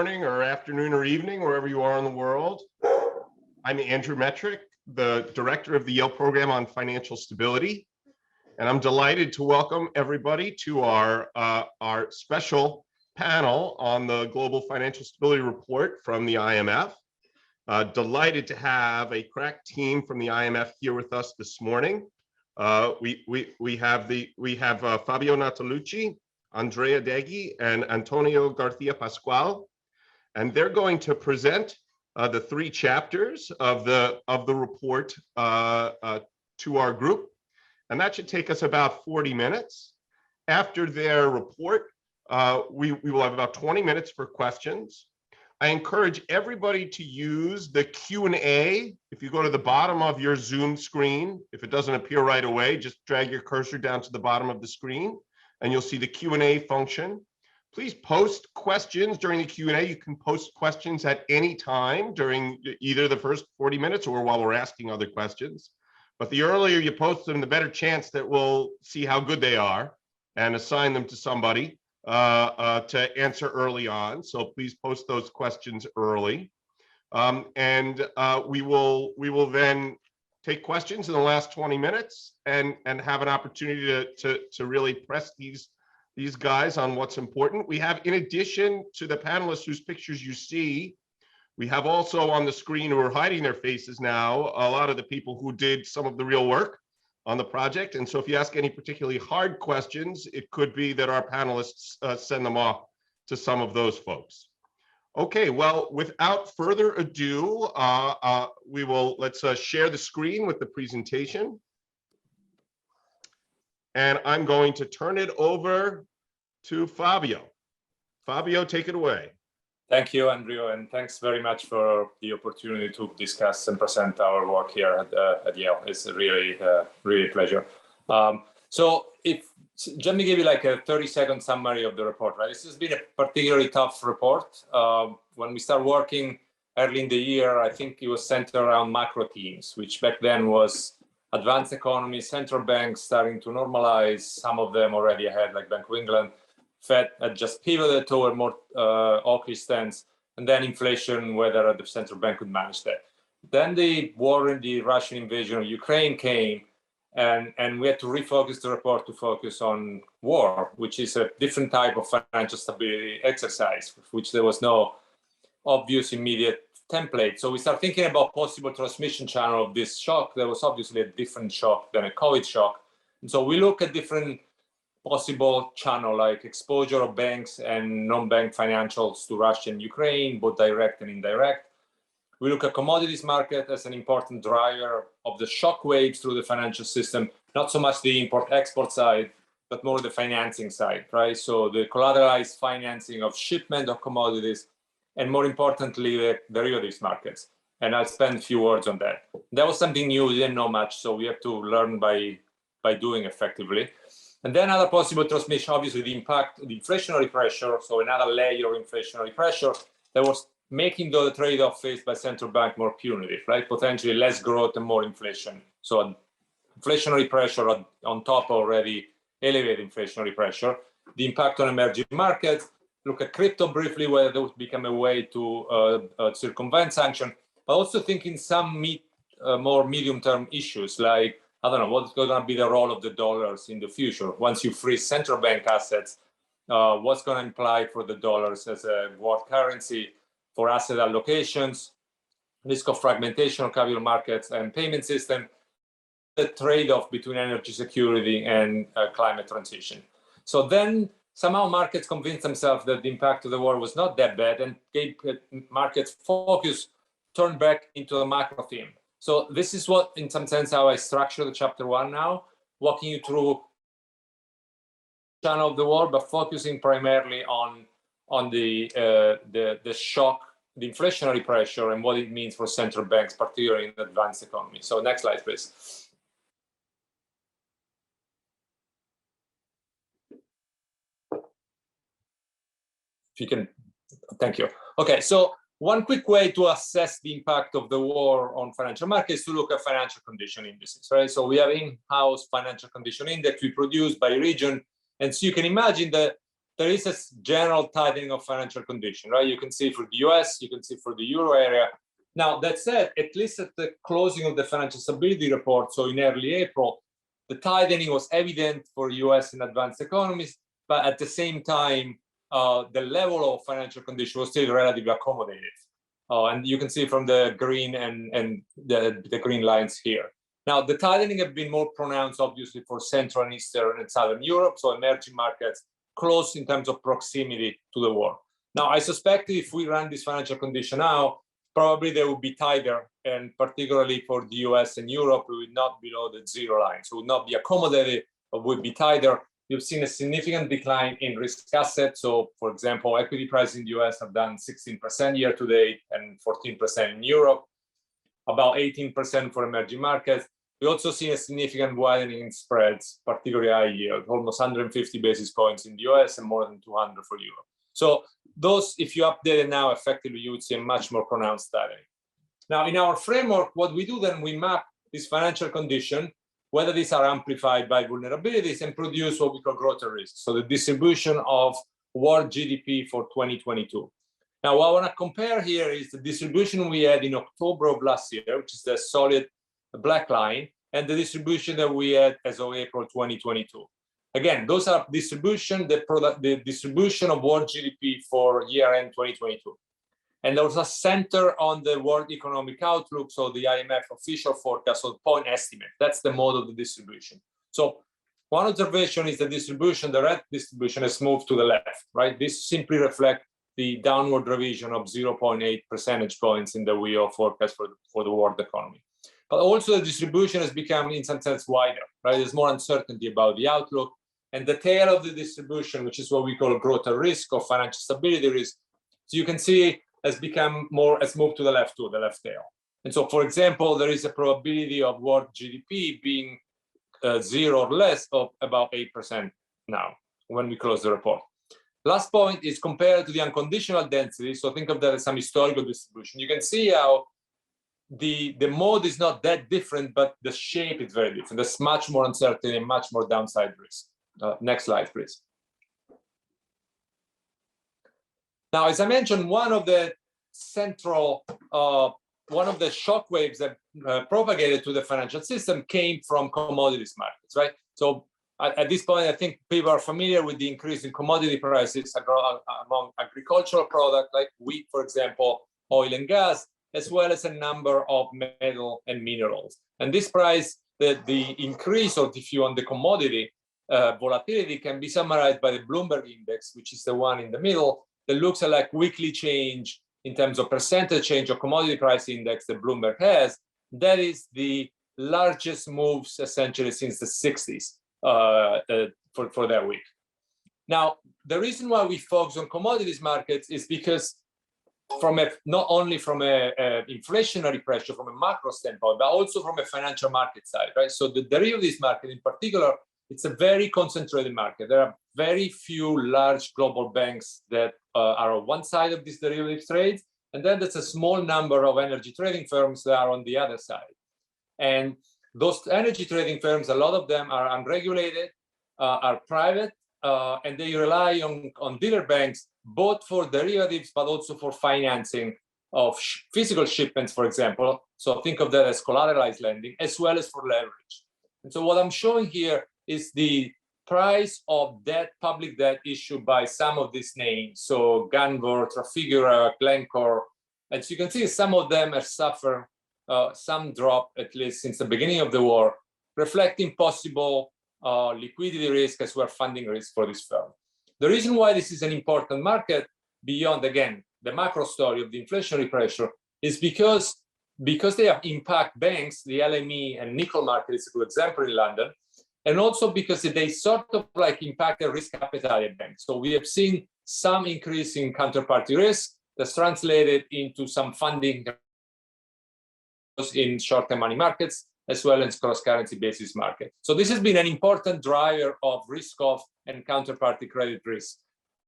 morning or afternoon or evening, wherever you are in the world. I'm Andrew Metrick, the director of the Yale program on financial stability. And I'm delighted to welcome everybody to our special panel on the Global Financial Stability Report from the IMF. Delighted to have a crack team from the IMF here with us this morning. We have Fabio Nattalucci, Andrea Deghi, and Antonio Garcia Pascual, and they're going to present the 3 chapters of the report to our group, and that should take us about 40 minutes. After their report, we will have about 20 minutes for questions. I encourage everybody to use the Q&A. If you go to the bottom of your Zoom screen, if it doesn't appear right away, just drag your cursor down to the bottom of the screen and you'll see the Q&A function. Please post questions during the Q&A. You can post questions at any time during either the first 40 minutes or while we're asking other questions. But the earlier you post them, the better chance that we'll see how good they are and assign them to somebody to answer early on. So please post those questions early. We will then take questions in the last 20 minutes and have an opportunity to really press these guys on what's important. We have, in addition to the panelists whose pictures you see, we have also on the screen, who are hiding their faces now, a lot of the people who did some of the real work on the project. And so if you ask any particularly hard questions, it could be that our panelists send them off to some of those folks. Okay, well, without further ado, let's share the screen with the presentation. And I'm going to turn it over to Fabio. Fabio, take it away. Thank you, Andrew, and thanks very much for the opportunity to discuss and present our work here at Yale. It's really a pleasure. Let me give you like a 30-second summary of the report. Right, this has been a particularly tough report. When we started working early in the year, I think it was centered around macro themes, which back then was advanced economies, central banks starting to normalize, some of them already ahead, like Bank of England. Fed had just pivoted toward more hawkish stance, and then inflation, whether the central bank could manage that. Then the war and the Russian invasion of Ukraine came, and we had to refocus the report to focus on war, which is a different type of financial stability exercise, which there was no obvious immediate template. So we started thinking about possible transmission channel of this shock. There was obviously a different shock than a COVID shock. And so we look at different possible channel, like exposure of banks and non-bank financials to Russia and Ukraine, both direct and indirect. We look at commodities market as an important driver of the shock waves through the financial system, not so much the import-export side, but more the financing side, right? So the collateralized financing of shipment of commodities, and more importantly, the derivatives markets. And I'll spend a few words on that. That was something new, we didn't know much, so we have to learn by doing effectively. And then other possible transmission, obviously the impact, the inflationary pressure, so another layer of inflationary pressure that was making the trade-off faced by central bank more punitive, right? Potentially less growth and more inflation. So inflationary pressure on top of already elevated inflationary pressure. The impact on emerging markets. Look at crypto briefly, whether that would become a way to circumvent sanction, but also thinking some more medium-term issues like, I don't know, what's going to be the role of the dollars in the future? Once you freeze central bank assets, what's going to imply for the dollars as a world currency, for asset allocations, risk of fragmentation of capital markets and payment system, the trade-off between energy security and climate transition. So then somehow markets convinced themselves that the impact of the war was not that bad and gave markets focus, turned back into a macro theme. So this is what, in some sense, how I structure the chapter 1 now, walking you through the channel of the war, but focusing primarily on the shock, the inflationary pressure, and what it means for central banks, particularly in advanced economies. So next slide, please. If you can, thank you. Okay, so one quick way to assess the impact of the war on financial markets is to look at financial condition indices, right? So we have in-house financial condition index we produce by region. And so you can imagine that there is a general tightening of financial condition, right? You can see for the US, you can see for the Euro area. Now, that said, at least at the closing of the financial stability report, so in early April, the tightening was evident for US and advanced economies, but at the same time, the level of financial condition was still relatively accommodative. And you can see from the green and the green lines here. Now, the tightening have been more pronounced, obviously, for Central and Eastern and Southern Europe, so emerging markets close in terms of proximity to the war. Now, I suspect if we run this financial condition now, probably they will be tighter, and particularly for the US and Europe, we would not below the zero line. So it would not be accommodated, but would be tighter. You've seen a significant decline in risk assets. So, for example, equity prices in the US have done 16% year to date and 14% in Europe, about 18% for emerging markets. We also see a significant widening in spreads, particularly high yield, almost 150 basis points in the US and more than 200 for Europe. So those, if you update it now, effectively, you would see a much more pronounced tightening. Now, in our framework, what we do then, we map this financial condition, whether these are amplified by vulnerabilities, and produce what we call growth risk. So the distribution of world GDP for 2022. Now, what I want to compare here is the distribution we had in October of last year, which is the solid black line, and the distribution that we had as of April 2022. Again, those are distribution, the distribution of world GDP for year-end 2022. And there was a center on the World Economic Outlook, so the IMF official forecast, or point estimate. That's the mode of the distribution. So one observation is the distribution, the red distribution has moved to the left, right? This simply reflects the downward revision of 0.8 percentage points in the WEO forecast for the world economy. But also the distribution has become, in some sense, wider, right? There's more uncertainty about the outlook. And the tail of the distribution, which is what we call growth risk or financial stability risk, so you can see has moved to the left too, the left tail. And so, for example, there is a probability of world GDP being 0 or less of about 8% now when we close the report. Last point is compared to the unconditional density. So think of that as some historical distribution. You can see how the mode is not that different, but the shape is very different. There's much more uncertainty and much more downside risk. Next slide, please. Now, as I mentioned, one of the shock waves that propagated to the financial system came from commodities markets, right? So at this point, I think people are familiar with the increase in commodity prices among agricultural products like wheat, for example, oil and gas, as well as a number of metal and minerals. And this price, the increase of the commodity volatility can be summarized by the Bloomberg index, which is the one in the middle, that looks at like weekly change in terms of percentage change of commodity price index that Bloomberg has. That is the largest moves essentially since the 60s for that week. Now, the reason why we focus on commodities markets is because not only from a inflationary pressure from a macro standpoint, but also from a financial market side, right? So the derivatives market in particular, it's a very concentrated market. There are very few large global banks that are on one side of these derivatives trades, and then there's a small number of energy trading firms that are on the other side. And those energy trading firms, a lot of them are unregulated, are private, and they rely on dealer banks both for derivatives, but also for financing of physical shipments, for example. So think of that as collateralized lending, as well as for leverage. And so what I'm showing here is the price of debt, public debt issued by some of these names. So Gunvor, Trafigura, Glencore. And so you can see some of them have suffered some drop, at least since the beginning of the war, reflecting possible liquidity risk as well as funding risk for this firm. The reason why this is an important market, beyond, again, the macro story of the inflationary pressure, is because they have impact banks. The LME and nickel market is a good example in London, and also because they sort of like impact the risk appetite of banks. So we have seen some increase in counterparty risk that's translated into some funding in short-term money markets, as well as cross-currency basis market. So this has been an important driver of risk-off and counterparty credit risk.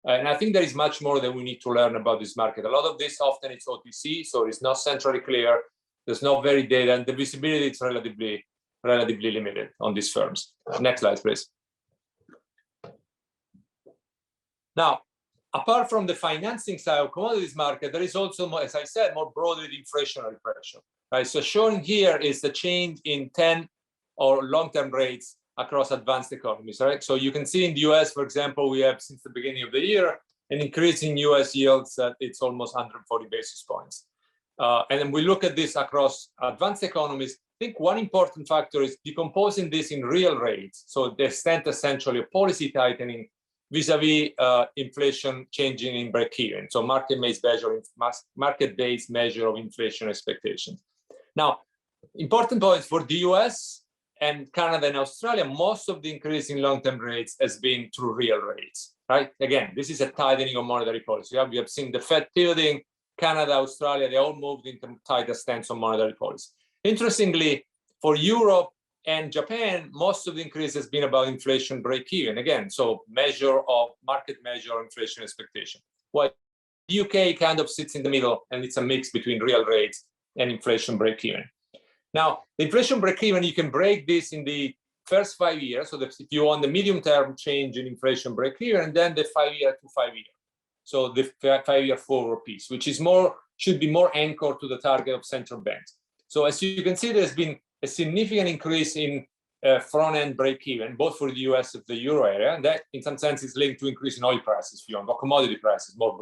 And I think there is much more that we need to learn about this market. A lot of this often it's OTC, so it's not centrally clear. There's no very data, and the visibility is relatively limited on these firms. Next slide, please. Now, apart from the financing side of commodities market, there is also, more, as I said, more broadly the inflationary pressure. Right? So shown here is the change in 10 or long-term rates across advanced economies. Right? So you can see in the US, for example, we have since the beginning of the year an increase in US yields that it's almost 140 basis points. And then we look at this across advanced economies. I think one important factor is decomposing this in real rates. So the extent essentially of policy tightening vis-a-vis inflation changing in break-even. So market-based measure of inflation expectations. Now, important points for the US and Canada and Australia, most of the increase in long-term rates has been through real rates, right? Again, this is a tightening of monetary policy. We have seen the Fed pivoting, Canada, Australia, they all moved into tighter stance on monetary policy. Interestingly, for Europe and Japan, most of the increase has been about inflation break-even. Again, so market measure of inflation expectation. While the UK kind of sits in the middle, and it's a mix between real rates and inflation break-even. Now, the inflation break-even, you can break this in the first 5 years. So that if you want the medium-term change in inflation break-even, and then the 5-year to 5-year. So the 5-year forward piece, which is should be more anchored to the target of central banks. So as you can see, there's been a significant increase in front-end break-even, both for the US and the euro area, and that in some sense is linked to increase in oil prices, if you want, or commodity prices more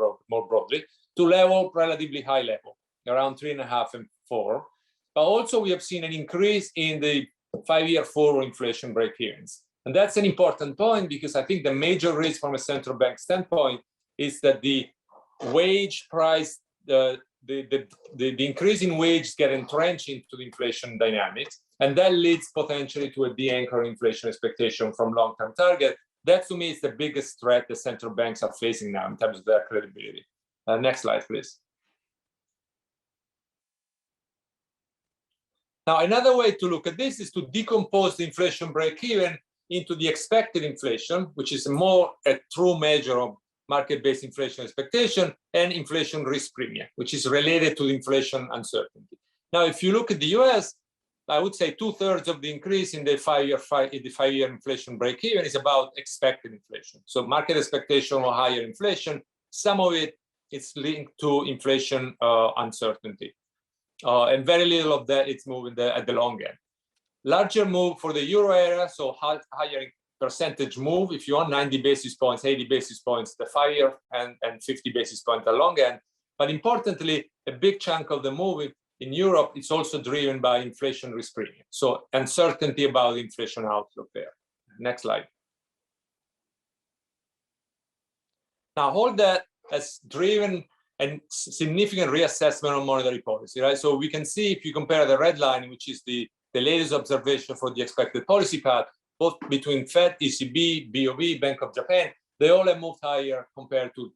broadly, to relatively high level, around 3.5 and 4. But also we have seen an increase in the 5-year forward inflation break-evens. And that's an important point because I think the major risk from a central bank standpoint is that the wage price, the increase in wages get entrenched into the inflation dynamics, and that leads potentially to a de-anchor inflation expectation from long-term target. That to me is the biggest threat the central banks are facing now in terms of their credibility. Next slide, please. Now, another way to look at this is to decompose the inflation break-even into the expected inflation, which is more a true measure of market-based inflation expectation, and inflation risk premium, which is related to the inflation uncertainty. Now, if you look at the US, I would say 2/3 of the increase in the 5-year inflation break-even is about expected inflation. So market expectation of higher inflation, some of it is linked to inflation uncertainty. And very little of that it's moving at the long end. Larger move for the euro area, so higher percentage move, if you want 90 basis points, 80 basis points, the 5-year and 50 basis points the long end. But importantly, a big chunk of the move in Europe is also driven by inflation risk premium. So uncertainty about the inflation outlook there. Next slide. Now, all that has driven a significant reassessment of monetary policy, right? So we can see if you compare the red line, which is the latest observation for the expected policy path, both between Fed, ECB, BOE, Bank of Japan, they all have moved higher compared to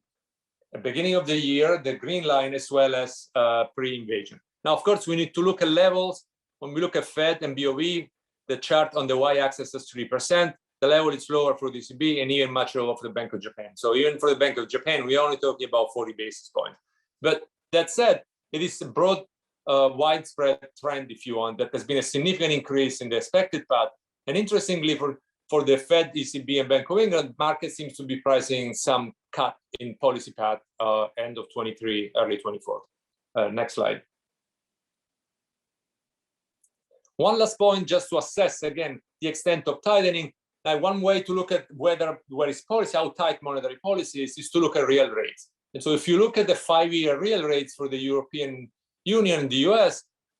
the beginning of the year, the green line, as well as pre-invasion. Now, of course, we need to look at levels. When we look at Fed and BOE, the chart on the y-axis is 3%. The level is lower for the ECB and even much lower for the Bank of Japan. So even for the Bank of Japan, we're only talking about 40 basis points. But that said, it is a broad, widespread trend, if you want, that has been a significant increase in the expected path. And interestingly, for the Fed, ECB, and Bank of England, market seems to be pricing some cut in policy path end of 23, early 24. Next slide. One last point just to assess, again, the extent of tightening. Now, one way to look at where is policy, how tight monetary policy is to look at real rates. And so if you look at the 5-year real rates for the European Union and the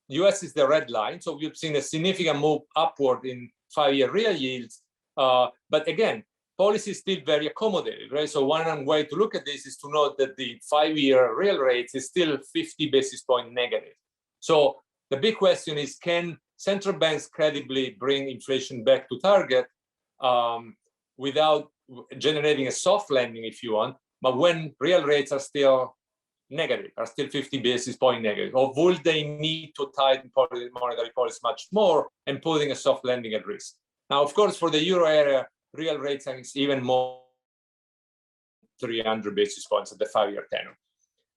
US is the red line. So we've seen a significant move upward in 5-year real yields. But again, policy is still very accommodative, right? So one way to look at this is to note that the 5-year real rates is still 50 basis point negative. So the big question is, can central banks credibly bring inflation back to target without generating a soft landing, if you want, but when real rates are still negative, are still 50 basis point negative, or will they need to tighten monetary policy much more and putting a soft landing at risk? Now, of course, for the euro area, real rates are even more 300 basis points at the 5-year tenor.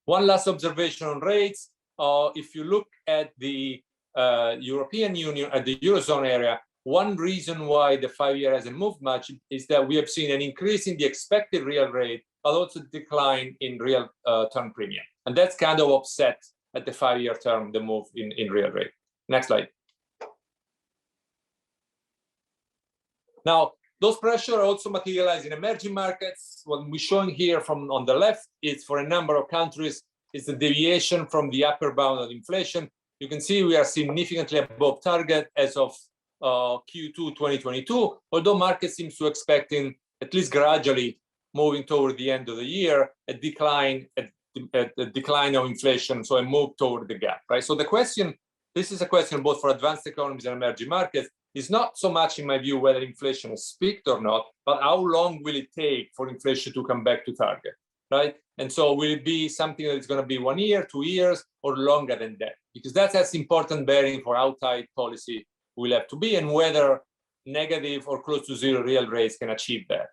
One last observation on rates. If you look at the European Union, at the Eurozone area, one reason why the 5-year hasn't moved much is that we have seen an increase in the expected real rate but also decline in real term premium. And that's kind of offset at the 5-year term, the move in real rate. Next slide. Now, those pressures also materialize in emerging markets. What we're showing here from on the left is for a number of countries, is the deviation from the upper bound of inflation. You can see we are significantly above target as of Q2 2022, although market seems to expecting, at least gradually, moving toward the end of the year, a decline of inflation, so a move toward the gap, right? So the question, this is a question both for advanced economies and emerging markets, is not so much, in my view, whether inflation has peaked or not, but how long will it take for inflation to come back to target, right? And so will it be something that is going to be 1 year, 2 years, or longer than that? Because that's important bearing for how tight policy will have to be and whether negative or close to zero real rates can achieve that.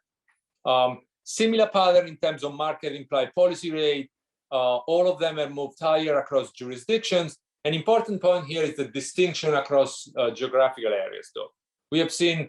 Similar pattern in terms of market implied policy rate. All of them have moved higher across jurisdictions. An important point here is the distinction across geographical areas, though. We have seen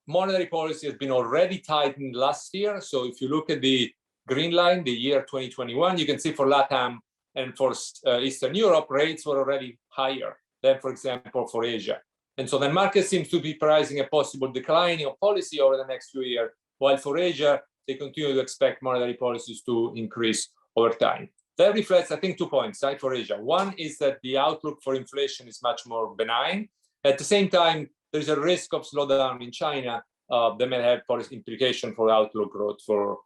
monetary policy has been already tightened last year. So if you look at the green line, the year 2021, you can see for LATAM and for Eastern Europe, rates were already higher than, for example, for Asia. And so the market seems to be pricing a possible decline of policy over the next few years, while for Asia, they continue to expect monetary policies to increase over time. That reflects, I think, 2 points, right, for Asia. One is that the outlook for inflation is much more benign. At the same time, there's a risk of slowdown in China that may have policy implication for outlook growth for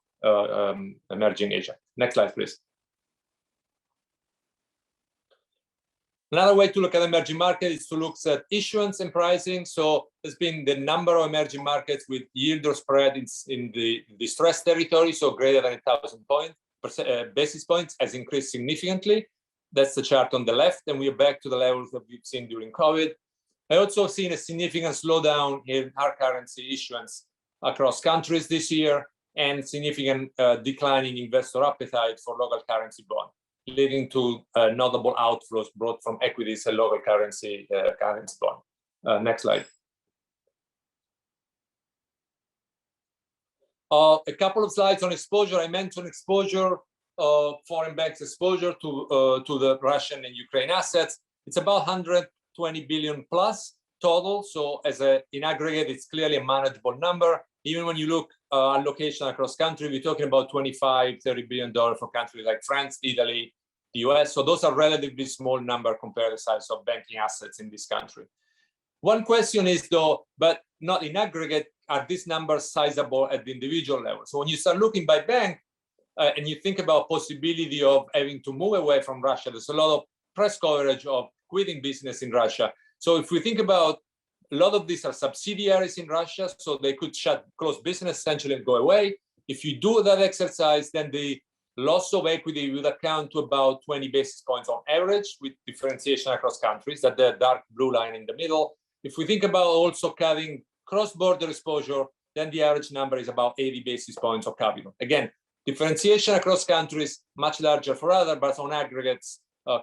emerging Asia. Next slide, please. Another way to look at emerging markets is to look at issuance and pricing. So there's been the number of emerging markets with yield or spread in the distressed territory, so greater than 1,000 basis points, has increased significantly. That's the chart on the left, and we are back to the levels that we've seen during COVID. I also seen a significant slowdown in hard currency issuance across countries this year, and significant declining investor appetite for local currency bonds, leading to notable outflows brought from equities and local currency bond. Next slide. A couple of slides on exposure. I mentioned exposure, foreign banks exposure to the Russian and Ukraine assets. It's about 120 billion plus total. So in aggregate, it's clearly a manageable number. Even when you look allocation across country, we're talking about $25, $30 billion for countries like France, Italy, the US. So those are relatively small number compared to the size of banking assets in this country. One question is though, but not in aggregate, are these numbers sizable at the individual level? So when you start looking by bank and you think about possibility of having to move away from Russia, there's a lot of press coverage of quitting business in Russia. So if we think about a lot of these are subsidiaries in Russia, so they could close business essentially and go away. If you do that exercise, then the loss of equity would account to about 20 basis points on average, with differentiation across countries, that the dark blue line in the middle. If we think about also cutting cross-border exposure, then the average number is about 80 basis points of capital. Again, differentiation across countries, much larger for other, but on aggregates,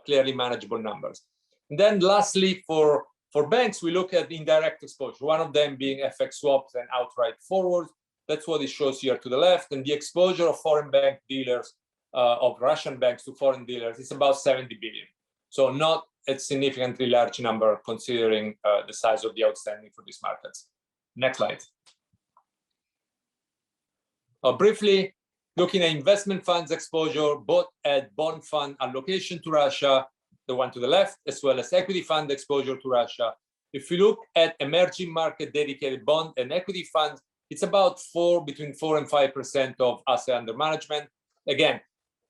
clearly manageable numbers. And then lastly, for banks, we look at indirect exposure, one of them being FX swaps and outright forwards. That's what it shows here to the left. And the exposure of foreign bank dealers, of Russian banks to foreign dealers, is about 70 billion. So not a significantly large number considering the size of the outstanding for these markets. Next slide. Briefly, looking at investment funds exposure, both at bond fund allocation to Russia, the one to the left, as well as equity fund exposure to Russia. If you look at emerging market dedicated bond and equity funds, it's about between 4 and 5% of asset under management. Again,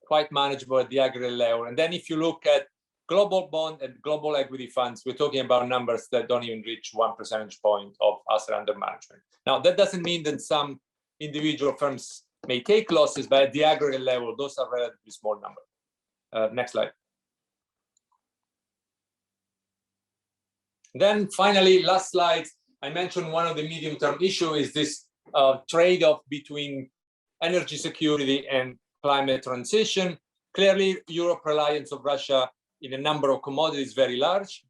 quite manageable at the aggregate level. And then if you look at global bond and global equity funds, we're talking about numbers that don't even reach 1 percentage point of asset under management. Now, that doesn't mean that some individual firms may take losses, but at the aggregate level, those are relatively small numbers. Next slide. Then finally, last slide, I mentioned one of the medium-term issues is this trade-off between energy security and climate transition. Clearly, Europe reliance of Russia in a number of commodities very large.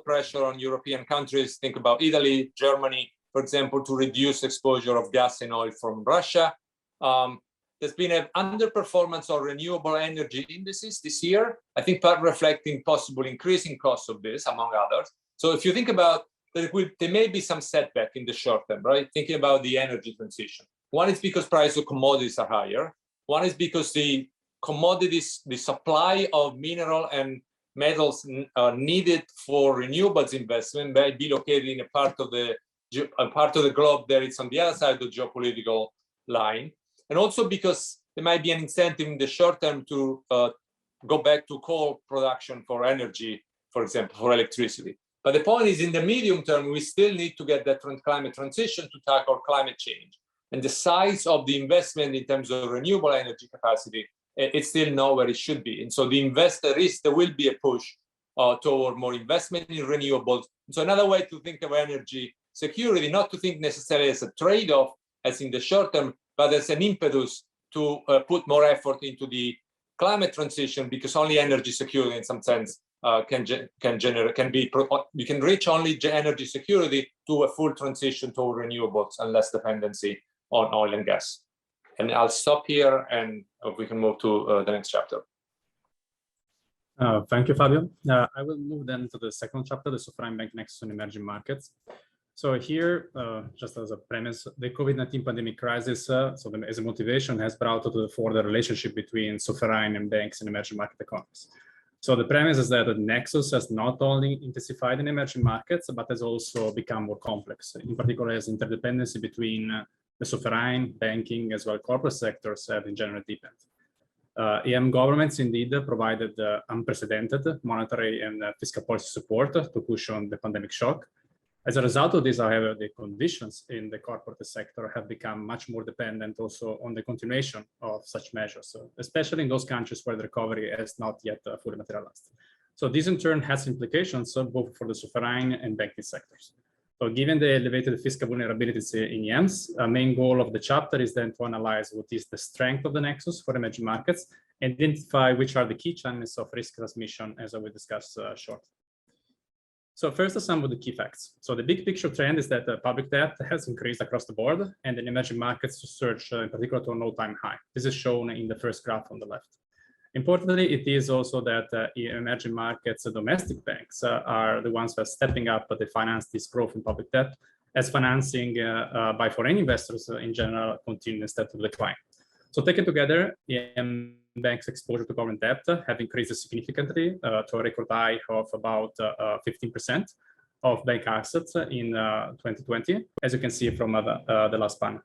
Pressure on European countries, think about Italy, Germany, for example, to reduce exposure of gas and oil from Russia. There's been an underperformance of renewable energy indices this year, I think part reflecting possible increasing costs of this, among others. So if you think about that, there may be some setback in the short term, right? Thinking about the energy transition. One is because price of commodities are higher. One is because the commodities, the supply of mineral and metals needed for renewables investment may be located in a part of the globe that it's on the other side of the geopolitical line. And also because there might be an incentive in the short term to go back to coal production for energy, for example, for electricity. But the point is, in the medium term, we still need to get that climate transition to tackle climate change. And the size of the investment in terms of renewable energy capacity, it's still not where it should be. And so there will be a push toward more investment in renewables. So another way to think of energy security, not to think necessarily as a trade-off as in the short term, but as an impetus to put more effort into the climate transition, because only energy security in some sense you can reach only energy security to a full transition toward renewables and less dependency on oil and gas. And I'll stop here and we can move to the next chapter. Thank you, Fabio. I will move then to the second chapter, the sovereign bank nexus on emerging markets. So here, just as a premise, the COVID-19 pandemic crisis, as a motivation, has brought to the fore the relationship between sovereign and banks in emerging market economies. So the premise is that the nexus has not only intensified in emerging markets, but has also become more complex, in particular as interdependency between the sovereign, banking, as well as corporate sectors have in general deepened. EM governments indeed provided unprecedented monetary and fiscal policy support to cushion the pandemic shock. As a result of this, however, the conditions in the corporate sector have become much more dependent also on the continuation of such measures, especially in those countries where the recovery has not yet fully materialized. So this in turn has implications both for the sovereign and banking sectors. So given the elevated fiscal vulnerabilities in EMs, a main goal of the chapter is then to analyze what is the strength of the nexus for emerging markets and identify which are the key channels of risk transmission, as I will discuss shortly. So first, some of the key facts. So the big picture trend is that public debt has increased across the board, and in emerging markets surge in particular to an all-time high. This is shown in the first graph on the left. Importantly, it is also that emerging markets domestic banks are the ones that are stepping up to finance this growth in public debt, as financing by foreign investors in general continue instead of decline. So taken together, EM banks' exposure to government debt have increased significantly to a record high of about 15% of bank assets in 2020, as you can see from the last panel.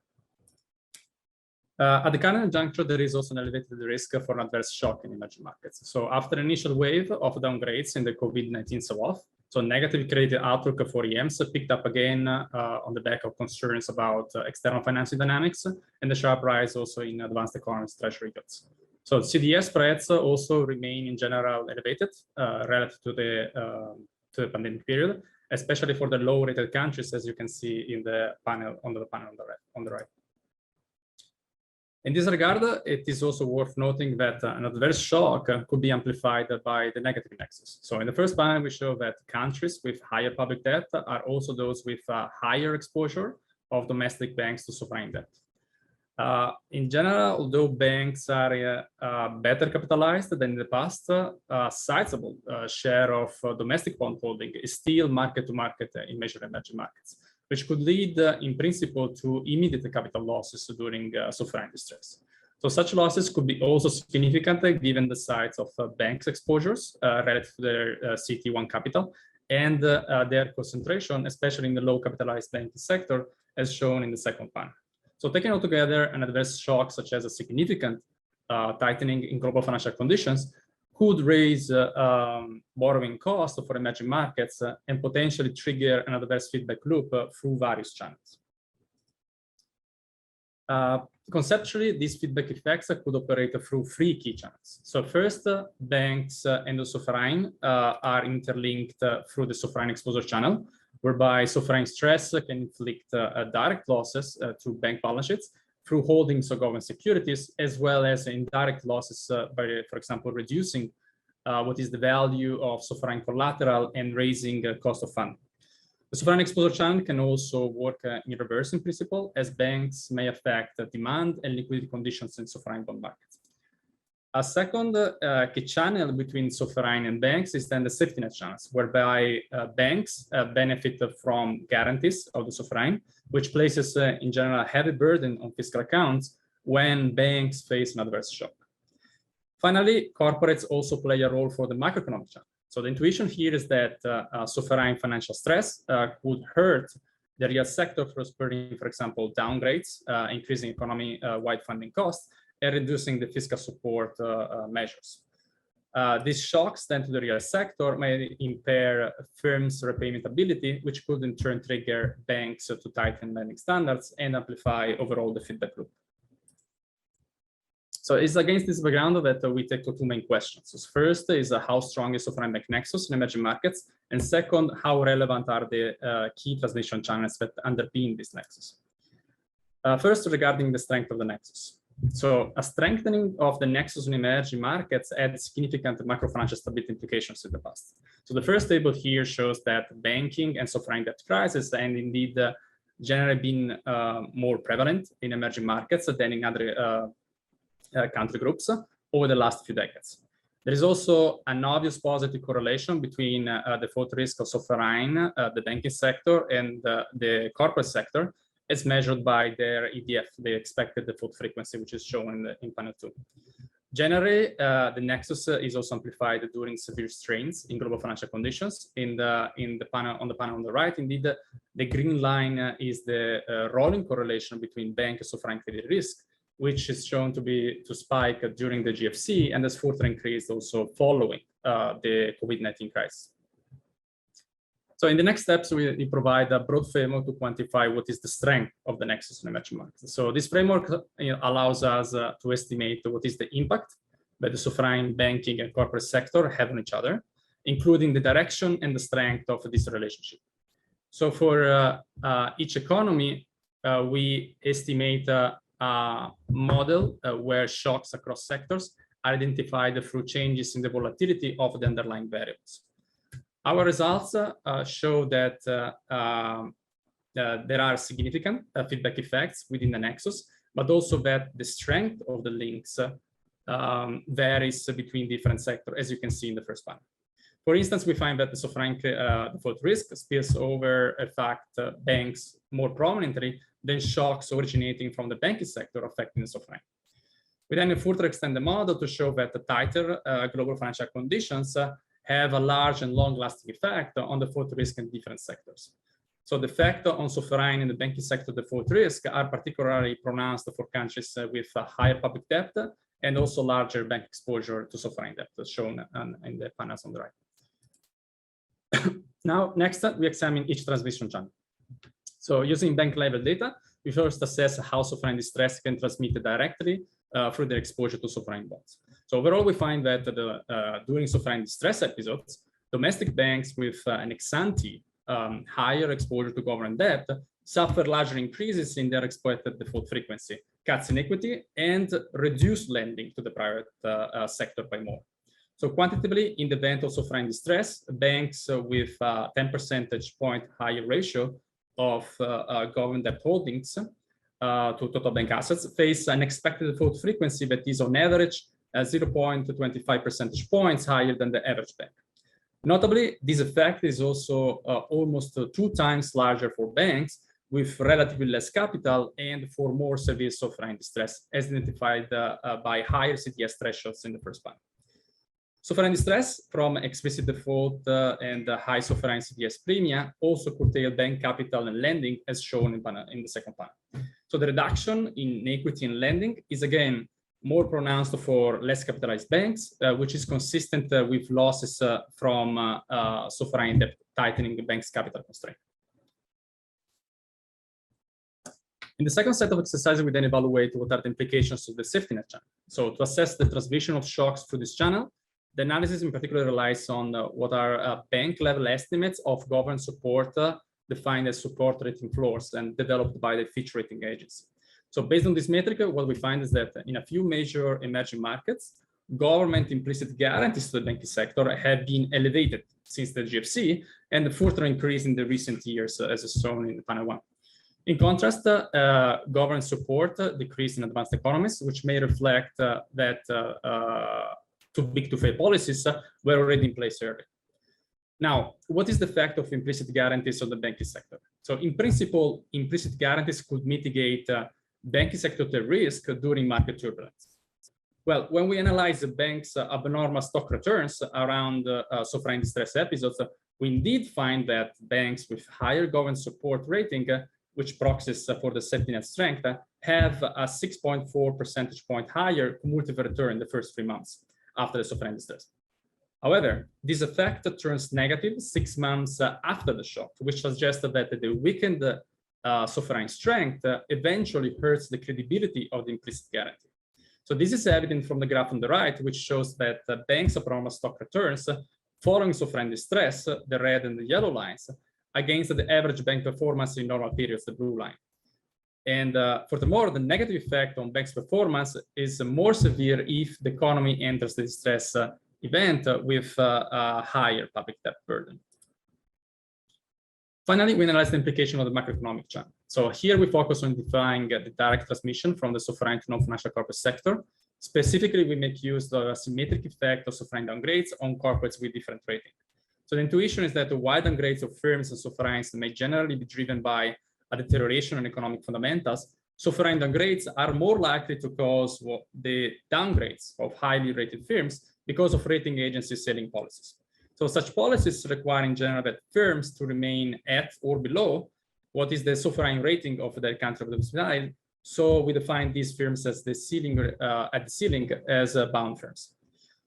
At the current juncture, there is also an elevated risk for an adverse shock in emerging markets. So after an initial wave of downgrades in the COVID-19 sell-off, so negative credit outlook for EMs picked up again on the back of concerns about external financing dynamics and the sharp rise also in advanced economies treasury yields. So CDS spreads also remain in general elevated relative to the pandemic period, especially for the low-rated countries, as you can see in the panel on the right. In this regard, it is also worth noting that an adverse shock could be amplified by the negative nexus. So in the first panel, we show that countries with higher public debt are also those with higher exposure of domestic banks to sovereign debt. In general, although banks are better capitalized than in the past, a sizable share of domestic bond holding is still market-to-market in major emerging markets, which could lead in principle to immediate capital losses during sovereign distress. So such losses could be also significant given the size of banks' exposures relative to their CET1 capital and their concentration, especially in the low capitalized banking sector, as shown in the second panel. So taken all together, an adverse shock such as a significant tightening in global financial conditions could raise borrowing costs for emerging markets and potentially trigger an adverse feedback loop through various channels. Conceptually, these feedback effects could operate through three key channels. So first, banks and the sovereign are interlinked through the sovereign exposure channel, whereby sovereign stress can inflict direct losses to bank balance sheets through holdings of government securities, as well as indirect losses by, for example, reducing what is the value of sovereign collateral and raising cost of funding. The sovereign exposure channel can also work in reverse in principle, as banks may affect demand and liquidity conditions in sovereign bond markets. A second key channel between sovereign and banks is then the safety net channels, whereby banks benefit from guarantees of the sovereign, which places in general a heavy burden on fiscal accounts when banks face an adverse shock. Finally, corporates also play a role for the macroeconomic channel. So the intuition here is that sovereign financial stress could hurt the real sector for spurring, for example, downgrades, increasing economy-wide funding costs, and reducing the fiscal support measures. These shocks then to the real sector may impair firms' repayment ability, which could in turn trigger banks to tighten lending standards and amplify overall the feedback loop. So it's against this background that we take two main questions. So first is how strong is sovereign bank nexus in emerging markets? And second, how relevant are the key transmission channels that underpin this nexus? First, regarding the strength of the nexus. So a strengthening of the nexus in emerging markets had significant macro-financial stability implications in the past. So the first table here shows that banking and sovereign debt crisis and indeed generally been more prevalent in emerging markets than in other country groups over the last few decades. There is also an obvious positive correlation between the default risk of sovereign, the banking sector, and the corporate sector, as measured by their EDF, the expected default frequency, which is shown in panel 2. Generally, the nexus is also amplified during severe strains in global financial conditions. On the panel on the right, indeed, the green line is the rolling correlation between bank and sovereign credit risk, which is shown to spike during the GFC and has further increased also following the COVID-19 crisis. So in the next steps, we provide a broad framework to quantify what is the strength of the nexus in emerging markets. So this framework allows us to estimate what is the impact that the sovereign banking and corporate sector have on each other, including the direction and the strength of this relationship. So for each economy, we estimate a model where shocks across sectors are identified through changes in the volatility of the underlying variables. Our results show that there are significant feedback effects within the nexus, but also that the strength of the links varies between different sectors, as you can see in the first panel. For instance, we find that the sovereign default risk spills over, in fact, banks more prominently than shocks originating from the banking sector affecting the sovereign. We then further extend the model to show that the tighter global financial conditions have a large and long-lasting effect on default risk in different sectors. So the effect on sovereign and the banking sector default risk are particularly pronounced for countries with a higher public debt and also larger bank exposure to sovereign debt, as shown in the panels on the right. Now, next, we examine each transmission channel. So using bank level data, we first assess how sovereign distress can transmit directly through their exposure to sovereign bonds. So overall, we find that during sovereign distress episodes, domestic banks with an ex-ante higher exposure to government debt suffer larger increases in their expected default frequency, cuts in equity, and reduce lending to the private sector by more. So quantitatively, in the event of sovereign distress, banks with 10 percentage point higher ratio of government debt holdings to total bank assets face an expected default frequency that is on average 0.25 percentage points higher than the average bank. Notably, this effect is also almost 2 times larger for banks with relatively less capital and for more severe sovereign distress, as identified by higher CDS thresholds in the first panel. Sovereign distress from explicit default and high sovereign CDS premia also curtail bank capital and lending, as shown in the second panel. So the reduction in equity and lending is again more pronounced for less capitalized banks, which is consistent with losses from sovereign debt tightening the bank's capital constraint. In the second set of exercises, we then evaluate what are the implications of the safety net channel. So to assess the transmission of shocks through this channel, the analysis in particular relies on what are bank level estimates of government support defined as support rating floors and developed by the Fitch rating agency. So based on this metric, what we find is that in a few major emerging markets, government implicit guarantees to the banking sector have been elevated since the GFC and further increased in the recent years, as shown in the panel 1. In contrast, government support decreased in advanced economies, which may reflect that too big to fail policies were already in place early. Now, what is the effect of implicit guarantees on the banking sector? So in principle, implicit guarantees could mitigate banking sector risk during market turbulence. Well, when we analyze the bank's abnormal stock returns around sovereign distress episodes, we indeed find that banks with higher government support rating, which proxies for the safety net strength, have a 6.4 percentage point higher cumulative return in the first 3 months after the sovereign distress. However, this effect turns negative 6 months after the shock, which suggests that the weakened sovereign strength eventually hurts the credibility of the implicit guarantee. So this is evident from the graph on the right, which shows that banks' abnormal stock returns following sovereign distress, the red and the yellow lines, against the average bank performance in normal periods, the blue line. And furthermore, the negative effect on banks' performance is more severe if the economy enters the distress event with a higher public debt burden. Finally, we analyze the implication of the macroeconomic channel. So here we focus on defining the direct transmission from the sovereign to non-financial corporate sector. Specifically, we make use of the symmetric effect of sovereign downgrades on corporates with different rating. So the intuition is that the wide downgrades of firms and sovereigns may generally be driven by a deterioration in economic fundamentals. Sovereign downgrades are more likely to cause the downgrades of highly rated firms because of rating agencies' selling policies. So such policies require in general that firms to remain at or below what is the sovereign rating of their country of domicile. So we define these firms as the ceiling at the ceiling as bound firms.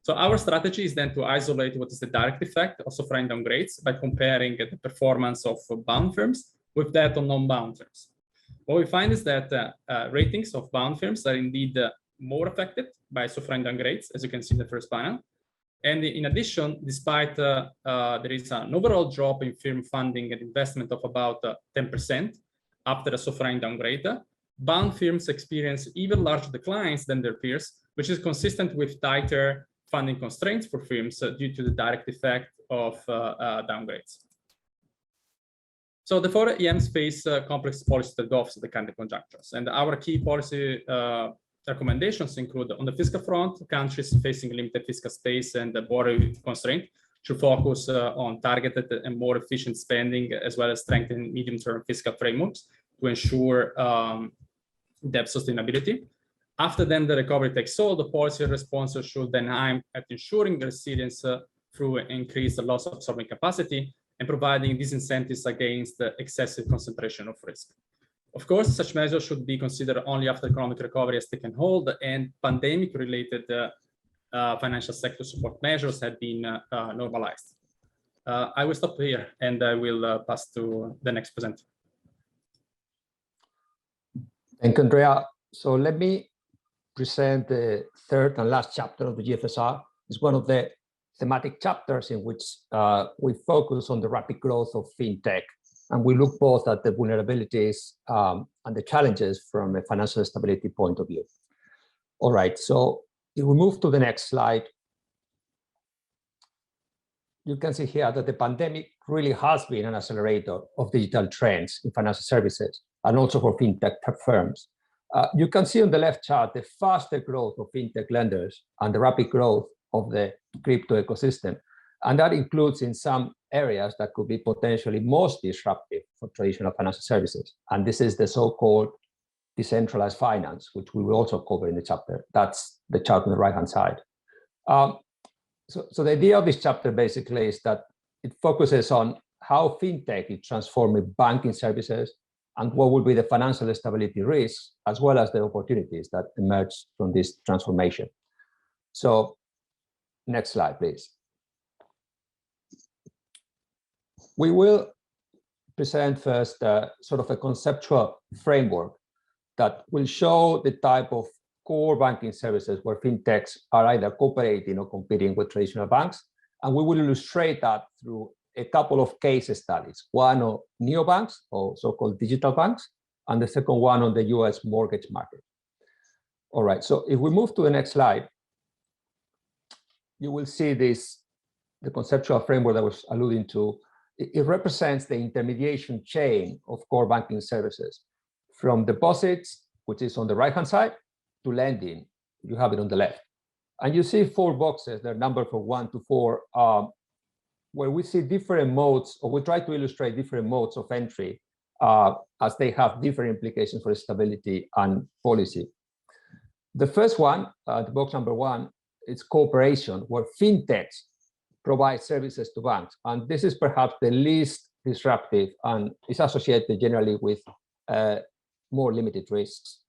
So our strategy is then to isolate what is the direct effect of sovereign downgrades by comparing the performance of bound firms with that of non-bound firms. What we find is that ratings of bound firms are indeed more affected by sovereign downgrades, as you can see in the first panel. And in addition, despite there is an overall drop in firm funding and investment of about 10% after a sovereign downgrade, bound firms experience even larger declines than their peers, which is consistent with tighter funding constraints for firms due to the direct effect of downgrades. So the 4 EMs face complex policy trade-offs at the current conjunctures, and our key policy recommendations include, on the fiscal front, countries facing limited fiscal space and borrowing constraint should focus on targeted and more efficient spending, as well as strengthening medium-term fiscal frameworks to ensure debt sustainability. After then the recovery takes hold, the policy response should then aim at ensuring resilience through increased loss absorbing capacity and providing disincentives against the excessive concentration of risk. Of course, such measures should be considered only after economic recovery has taken hold and pandemic-related financial sector support measures have been normalized. I will stop here and I will pass to the next presenter. Thank you, Andrea. So let me present the third and last chapter of the GFSR. It's one of the thematic chapters in which we focus on the rapid growth of fintech. And we look both at the vulnerabilities and the challenges from a financial stability point of view. All right, so if we move to the next slide, you can see here that the pandemic really has been an accelerator of digital trends in financial services and also for fintech firms. You can see on the left chart the faster growth of fintech lenders and the rapid growth of the crypto ecosystem. And that includes in some areas that could be potentially most disruptive for traditional financial services. And this is the so-called decentralized finance, which we will also cover in the chapter. That's the chart on the right-hand side. So the idea of this chapter basically is that it focuses on how fintech is transforming banking services and what will be the financial stability risks, as well as the opportunities that emerge from this transformation. So next slide, please. We will present first sort of a conceptual framework that will show the type of core banking services where fintechs are either cooperating or competing with traditional banks. And we will illustrate that through a couple of case studies, one on neobanks or so-called digital banks, and the second one on the US mortgage market. All right, so if we move to the next slide, you will see this, the conceptual framework that I was alluding to. It represents the intermediation chain of core banking services, from deposits, which is on the right-hand side, to lending. You have it on the left. And you see 4 boxes, they're numbered from 1 to 4, where we see different modes, or we try to illustrate different modes of entry as they have different implications for stability and policy. The first one, the box number 1, is cooperation, where fintechs provide services to banks. And this is perhaps the least disruptive and is associated generally with more limited risks.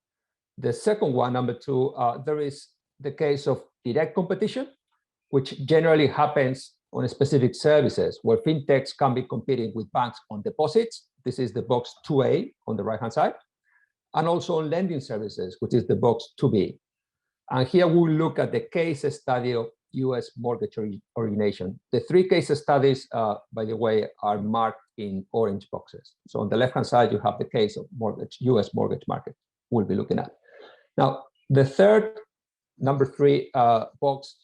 The second one, number 2, there is the case of direct competition, which generally happens on specific services where fintechs can be competing with banks on deposits. This is the box 2A on the right-hand side, and also on lending services, which is the box 2B. And here we'll look at the case study of US mortgage origination. The 3 case studies, by the way, are marked in orange boxes. So on the left-hand side, you have the case of US mortgage market we'll be looking at. Now, the third, number 3 box,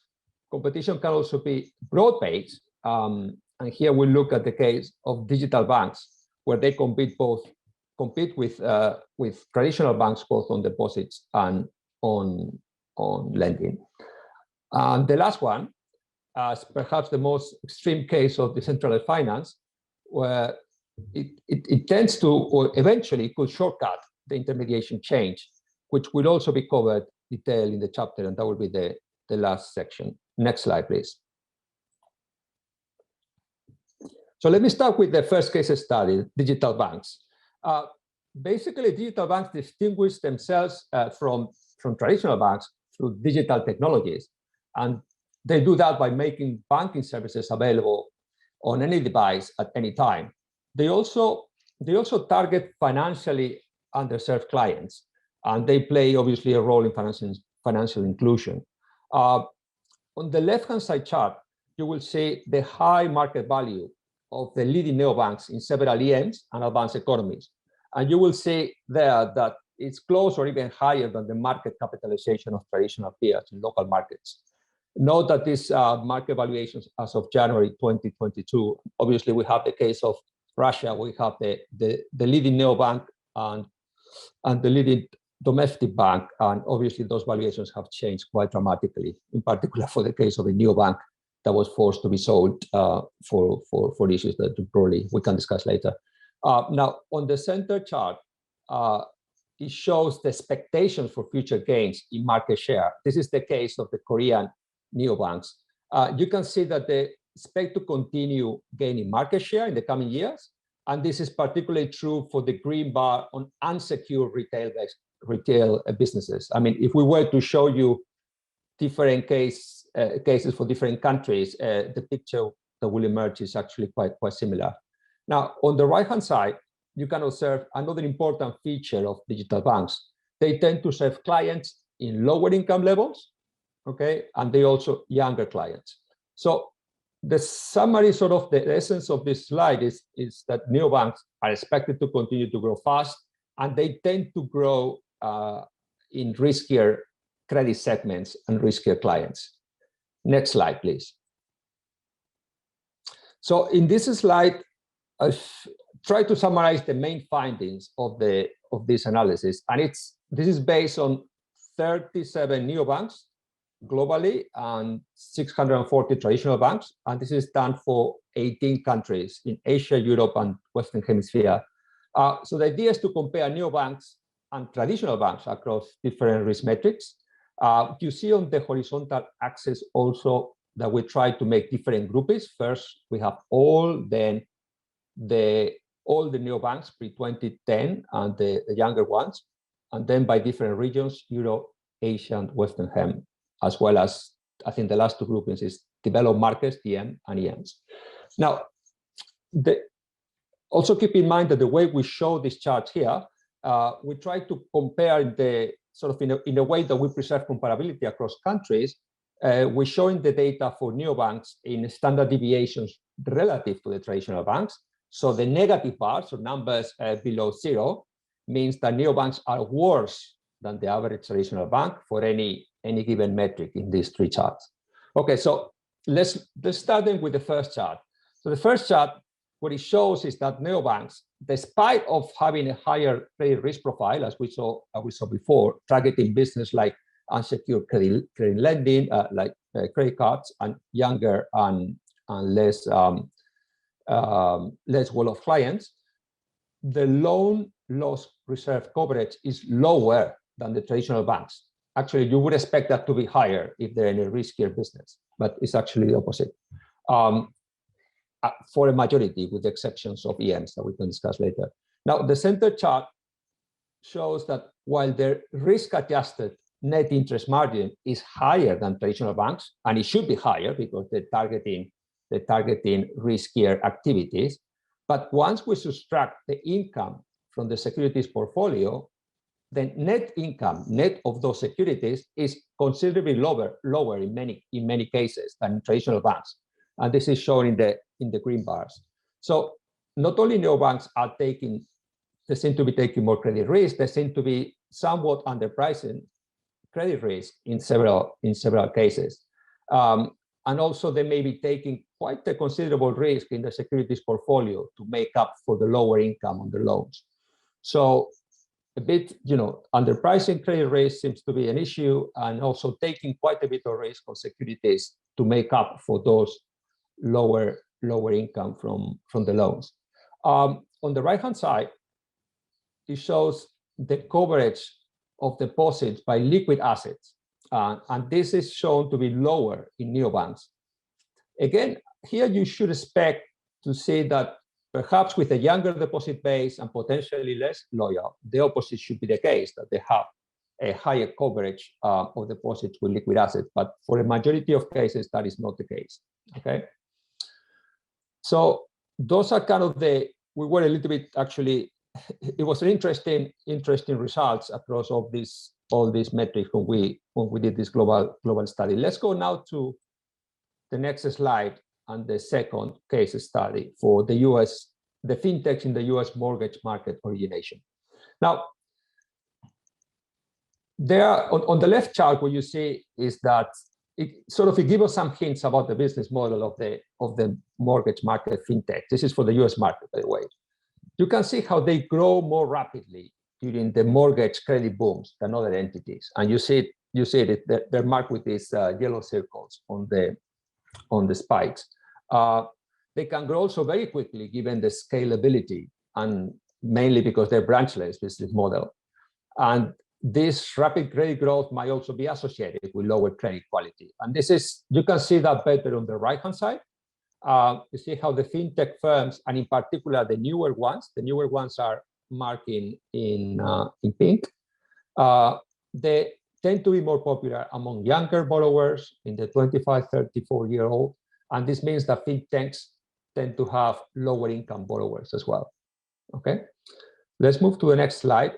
competition can also be broad-based. And here we look at the case of digital banks, where they compete with traditional banks, both on deposits and on lending. And the last one, is perhaps the most extreme case of decentralized finance, where it tends to, or eventually could shortcut the intermediation change, which will also be covered detailed in the chapter, and that will be the last section. Next slide, please. So let me start with the first case study, digital banks. Basically, digital banks distinguish themselves from traditional banks through digital technologies. And they do that by making banking services available on any device at any time. They also target financially underserved clients, and they play obviously a role in financial inclusion. On the left-hand side chart, you will see the high market value of the leading neobanks in several EMs and advanced economies. And you will see there that it's close or even higher than the market capitalization of traditional peers in local markets. Note that these market valuations as of January 2022, obviously we have the case of Russia, we have the leading neobank and the leading domestic bank, and obviously those valuations have changed quite dramatically, in particular for the case of a neobank that was forced to be sold for issues that probably we can discuss later. Now, on the center chart, it shows the expectations for future gains in market share. This is the case of the Korean neobanks. You can see that they expect to continue gaining market share in the coming years. And this is particularly true for the green bar on unsecured retail businesses. I mean, if we were to show you different cases for different countries, the picture that will emerge is actually quite similar. Now, on the right-hand side, you can observe another important feature of digital banks. They tend to serve clients in lower income levels, okay, and they also younger clients. So the summary, sort of the essence of this slide is that neobanks are expected to continue to grow fast, and they tend to grow in riskier credit segments and riskier clients. Next slide, please. So in this slide, I've tried to summarize the main findings of this analysis, and this is based on 37 neobanks globally and 640 traditional banks, and this is done for 18 countries in Asia, Europe, and Western Hemisphere. So the idea is to compare neobanks and traditional banks across different risk metrics. You see on the horizontal axis also that we try to make different groupings. First, we have all, then all the neobanks pre-2010 and the younger ones, and then by different regions, Europe, Asia, and Western Hem, as well as, I think the last 2 groupings is developed markets, DM and EMs. Now, also keep in mind that the way we show this chart here, we try to compare the sort of in a way that we preserve comparability across countries. We're showing the data for neobanks in standard deviations relative to the traditional banks. So the negative parts, or numbers below 0, means that neobanks are worse than the average traditional bank for any given metric in these 3 charts. Okay, so let's start then with the first chart. So the first chart, what it shows is that neobanks, despite of having a higher credit risk profile, as we saw before, targeting business like unsecured credit lending, like credit cards, and younger and less well-off clients, the loan loss reserve coverage is lower than the traditional banks. Actually, you would expect that to be higher if they're in a riskier business, but it's actually the opposite. For a majority, with the exceptions of EMs that we can discuss later. Now, the center chart shows that while their risk-adjusted net interest margin is higher than traditional banks, and it should be higher because they're targeting riskier activities, but once we subtract the income from the securities portfolio, the net income, net of those securities, is considerably lower in many cases than in traditional banks. And this is shown in the green bars. So not only neobanks they seem to be taking more credit risk, they seem to be somewhat underpricing credit risk in several cases. And also they may be taking quite a considerable risk in the securities portfolio to make up for the lower income on the loans. So a bit, underpricing credit risk seems to be an issue, and also taking quite a bit of risk on securities to make up for those lower income from the loans. On the right-hand side, it shows the coverage of deposits by liquid assets, and this is shown to be lower in neobanks. Again, here you should expect to see that perhaps with a younger deposit base and potentially less loyal, the opposite should be the case, that they have a higher coverage of deposits with liquid assets. But for a majority of cases, that is not the case. Okay. So those are kind of we were a little bit, actually, it was an interesting results across all these metrics when we did this global study. Let's go now to the next slide and the second case study for the fintechs in the US mortgage market origination. Now, there on the left chart, what you see is that it gives us some hints about the business model of the mortgage market fintech. This is for the US market, by the way. You can see how they grow more rapidly during the mortgage credit booms than other entities, and you see it. They're marked with these yellow circles on the spikes. They can grow also very quickly given the scalability, and mainly because they're branchless business model. And this rapid credit growth might also be associated with lower credit quality. And you can see that better on the right-hand side. You see how the fintech firms, and in particular the newer ones are marked in pink. They tend to be more popular among younger borrowers in the 25, 34-year-old. And this means that fintechs tend to have lower income borrowers as well. Okay, let's move to the next slide.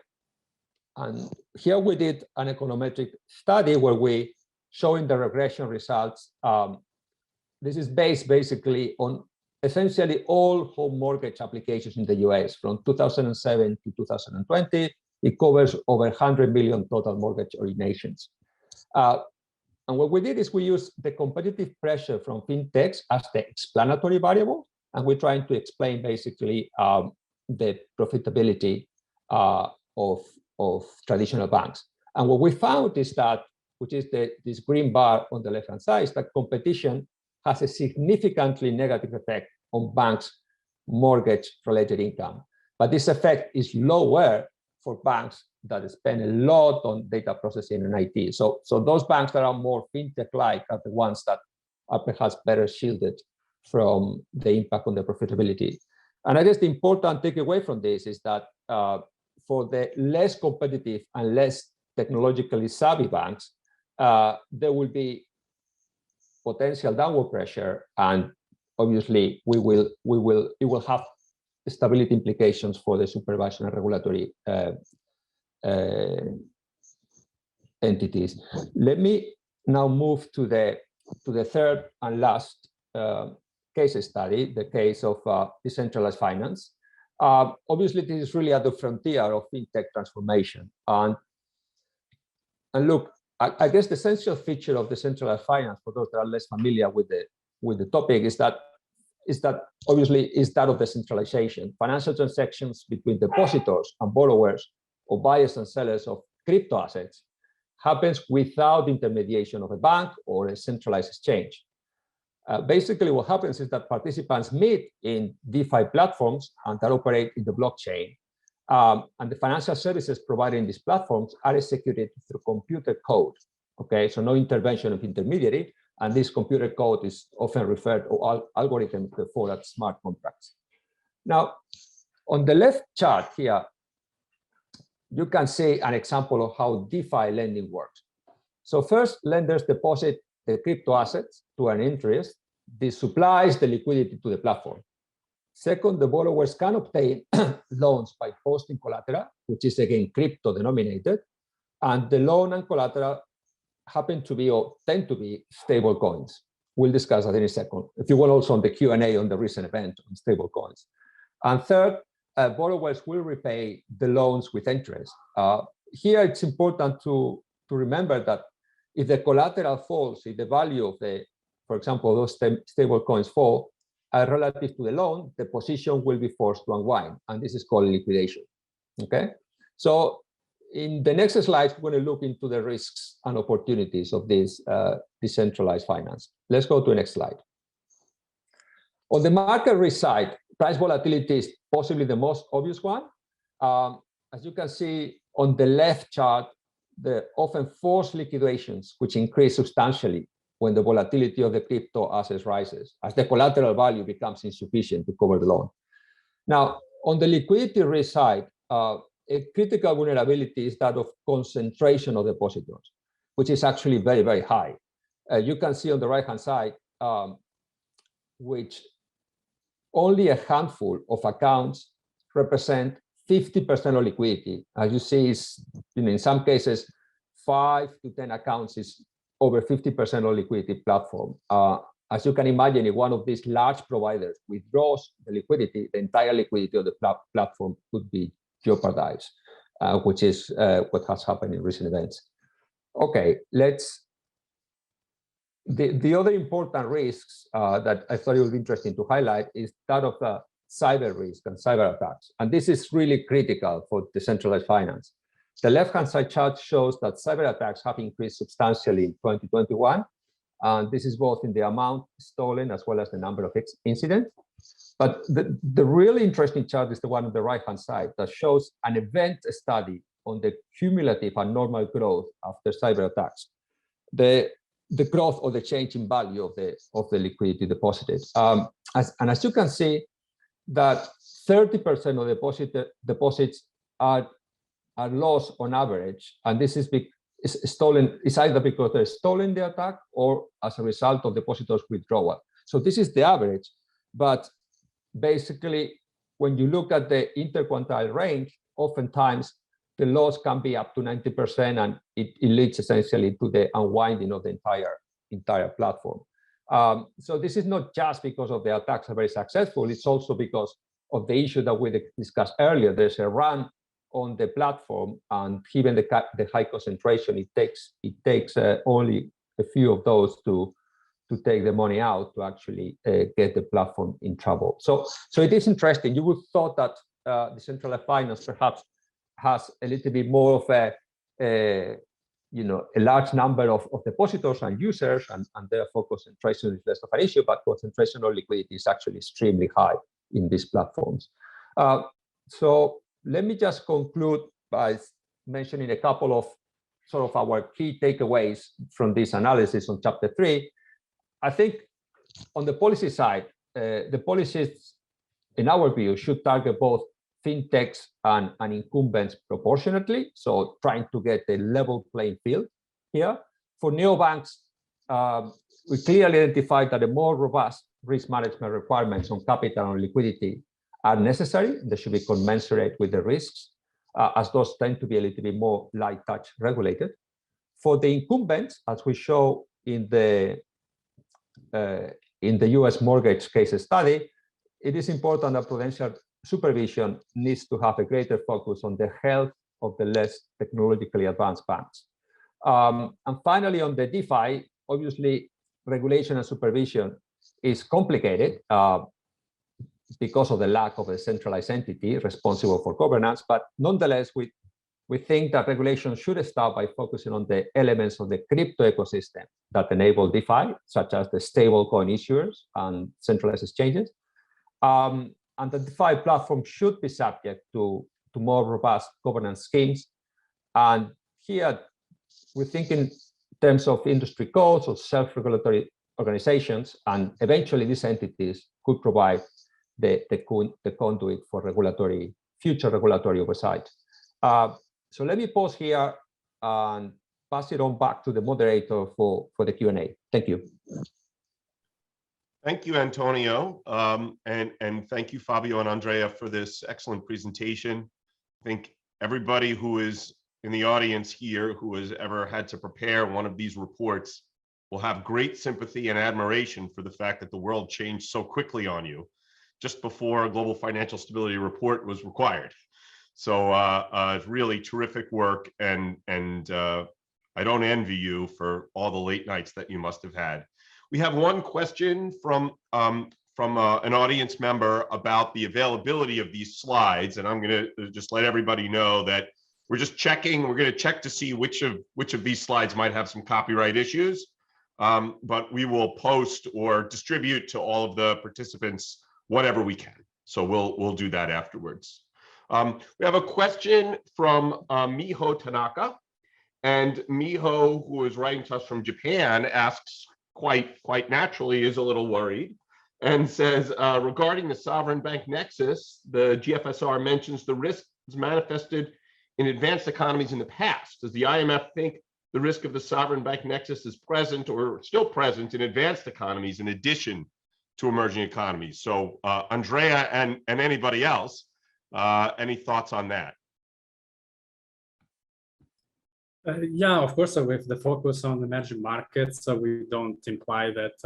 And here we did an econometric study where we showing the regression results. This is based basically on essentially all home mortgage applications in the US from 2007 to 2020. It covers over 100 million total mortgage originations. And what we did is we used the competitive pressure from fintechs as the explanatory variable, and we're trying to explain basically the profitability of traditional banks. And what we found is that, which is this green bar on the left-hand side, is that competition has a significantly negative effect on banks' mortgage-related income. But this effect is lower for banks that spend a lot on data processing and IT. So those banks that are more fintech-like are the ones that are perhaps better shielded from the impact on their profitability. And I guess the important takeaway from this is that for the less competitive and less technologically savvy banks, there will be potential downward pressure, and obviously it will have stability implications for the supervision and regulatory entities. Let me now move to the third and last case study, the case of decentralized finance. Obviously, this is really at the frontier of fintech transformation. And look, I guess the essential feature of decentralized finance, for those that are less familiar with with the topic is that obviously is that of decentralization. Financial transactions between depositors and borrowers, or buyers and sellers of crypto assets, happens without intermediation of a bank or a centralized exchange. Basically, what happens is that participants meet in DeFi platforms and that operate in the blockchain. And the financial services provided in these platforms are executed through computer code. Okay, so no intervention of intermediary, and this computer code is often referred to algorithms before as smart contracts. Now, on the left chart here, you can see an example of how DeFi lending works. So first, lenders deposit the crypto assets to an interest. This supplies the liquidity to the platform. Second, the borrowers can obtain loans by posting collateral, which is again crypto denominated, and the loan and collateral happen to be or tend to be stable coins. We'll discuss that in a second. If you want, also on the Q&A on the recent event on stable coins. And third, borrowers will repay the loans with interest. Here, it's important to remember that if the collateral falls, if the value of the, for example, those stable coins fall relative to the loan, the position will be forced to unwind, and this is called liquidation. Okay, so in the next slide, we're going to look into the risks and opportunities of this decentralized finance. Let's go to the next slide. On the market risk side, price volatility is possibly the most obvious one. As you can see on the left chart, the often forced liquidations, which increase substantially when the volatility of the crypto assets rises, as the collateral value becomes insufficient to cover the loan. Now, on the liquidity risk side, a critical vulnerability is that of concentration of depositors, which is actually very, very high. You can see on the right-hand side, which only a handful of accounts represent 50% of liquidity. As you see, in some cases, 5 to 10 accounts is over 50% of liquidity platform. As you can imagine, if one of these large providers withdraws the liquidity, the entire liquidity of the platform could be jeopardized, which is what has happened in recent events. Okay, the other important risks that I thought it was interesting to highlight is that of cyber risk and cyber attacks. And this is really critical for decentralized finance. The left-hand side chart shows that cyber attacks have increased substantially in 2021. And this is both in the amount stolen as well as the number of incidents. But the really interesting chart is the one on the right-hand side that shows an event study on the cumulative and normal growth after cyber attacks. The growth or the change in value of the liquidity deposited. As you can see, that 30% of deposits are lost on average, and this is stolen. It's either because they're stolen the attack or as a result of depositors' withdrawal. So this is the average, but basically, when you look at the interquartile range, oftentimes the loss can be up to 90%, and it leads essentially to the unwinding of the entire platform. So this is not just because of the attacks are very successful, it's also because of the issue that we discussed earlier. There's a run on the platform, and given the high concentration, it takes only a few of those to take the money out to actually get the platform in trouble. So it is interesting. You would thought that decentralized finance perhaps has a little bit more of a large number of depositors and users, and therefore concentration is less of an issue, but concentration of liquidity is actually extremely high in these platforms. So let me just conclude by mentioning a couple of sort of our key takeaways from this analysis on chapter 3. I think on the policy side, the policies, in our view, should target both fintechs and incumbents proportionately, so trying to get a level playing field here. For neobanks, we clearly identified that a more robust risk management requirements on capital and liquidity are necessary. They should be commensurate with the risks, as those tend to be a little bit more light touch regulated. For the incumbents, as we show in the US mortgage case study, it is important that prudential supervision needs to have a greater focus on the health of the less technologically advanced banks. And finally, on the DeFi, obviously, regulation and supervision is complicated because of the lack of a centralized entity responsible for governance, but nonetheless, we think that regulation should start by focusing on the elements of the crypto ecosystem that enable DeFi, such as the stablecoin issuers and centralized exchanges. And the DeFi platform should be subject to more robust governance schemes. And here, we think in terms of industry codes or self-regulatory organizations, and eventually these entities could provide the conduit for future regulatory oversight. So let me pause here and pass it on back to the moderator for the Q&A. Thank you. Thank you, Antonio. And thank you, Fabio and Andrea, for this excellent presentation. I think everybody who is in the audience here who has ever had to prepare one of these reports will have great sympathy and admiration for the fact that the world changed so quickly on you just before a global financial stability report was required. So it's really terrific work, and I don't envy you for all the late nights that you must have had. We have one question from an audience member about the availability of these slides, and I'm going to just let everybody know that we're just checking. We're going to check to see which of these slides might have some copyright issues, but we will post or distribute to all of the participants whatever we can. So we'll do that afterwards. We have a question from Miho Tanaka, and Miho, who is writing to us from Japan, asks quite naturally, is a little worried, and says, regarding the sovereign bank nexus, the GFSR mentions the risks manifested in advanced economies in the past. Does the IMF think the risk of the sovereign bank nexus is present or still present in advanced economies in addition to emerging economies? So Andrea and anybody else, any thoughts on that? Yeah, of course, with the focus on emerging markets, we don't imply that